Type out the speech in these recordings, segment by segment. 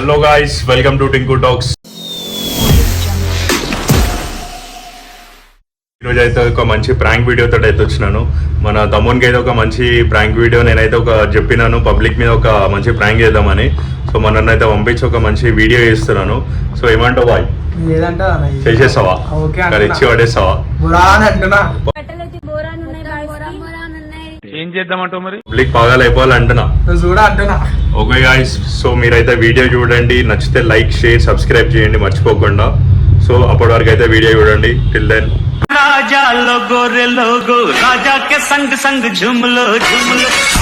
Hello guys, welcome to Tinku talks. ఈరోజు అయితే ఒక మంచి ప్రాంక్ వీడియో తోటి అయితే వచ్చినాను. మన తమ్మునికి అయితే ఒక మంచి ప్రాంక్ వీడియో నేనైతే ఒక చెప్పినాను, పబ్లిక్ మీద ఒక మంచి ప్రాంక్ చేద్దామని. సో మనల్ని అయితే పంపించి ఒక మంచి వీడియో చేస్తున్నాను. సో ఏమంటావు బాయ్? చేసేస్తావా? ఇచ్చి పడేస్తావా? ఏం చేద్దామంటావు మరి? పబ్లిక్ పాగాలు అయిపోవాలి అంటున్నా. ఓకే గాయ్స్, సో మీరైతే వీడియో చూడండి, నచ్చితే లైక్, షేర్, సబ్స్క్రైబ్ చేయండి మర్చిపోకుండా. సో అప్పటి వరకు అయితే వీడియో చూడండి. Till then. राजा लोगो रे लोगो, राजा के संग संग झूम लो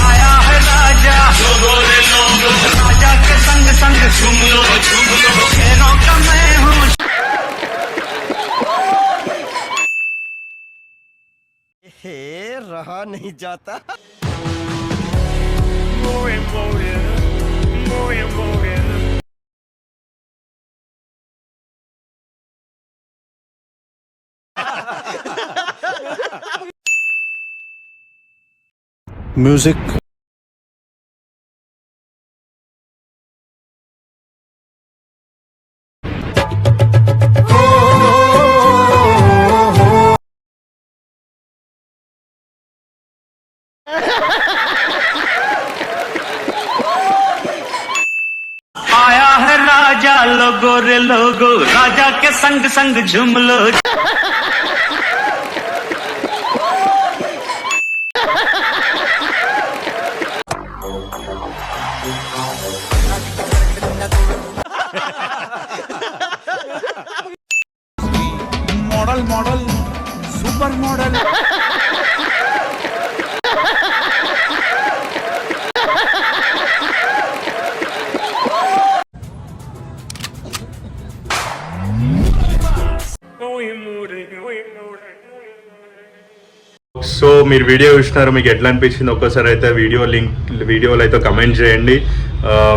आया है राजा लोगो रे लोगो, राजा के संग संग झूम लो शेरों का मैं हूँ. हे रहा नहीं जाता. Music. आया है राजा लोगो रे लोगो, राजा के संग संग झूम लो. Model model super model. So మీరు వీడియో చూసినారు, మీకు ఎట్లా అనిపించింది ఒక్కసారి అయితే వీడియోలో అయితే కమెంట్ చేయండి.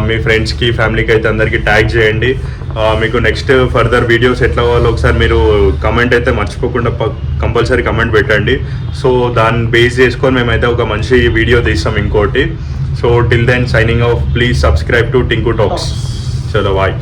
మీ ఫ్రెండ్స్కి, ఫ్యామిలీకి అయితే అందరికీ ట్యాగ్ చేయండి. మీకు నెక్స్ట్ ఫర్దర్ వీడియోస్ ఎట్లా కావాలో ఒకసారి మీరు కమెంట్ అయితే మర్చిపోకుండా కంపల్సరీ కమెంట్ పెట్టండి. సో దాన్ని బేస్ చేసుకొని మేమైతే ఒక మంచి వీడియో తీస్తాం ఇంకోటి. So till then signing off. Please subscribe to Tinku talks. చలో బాయ్.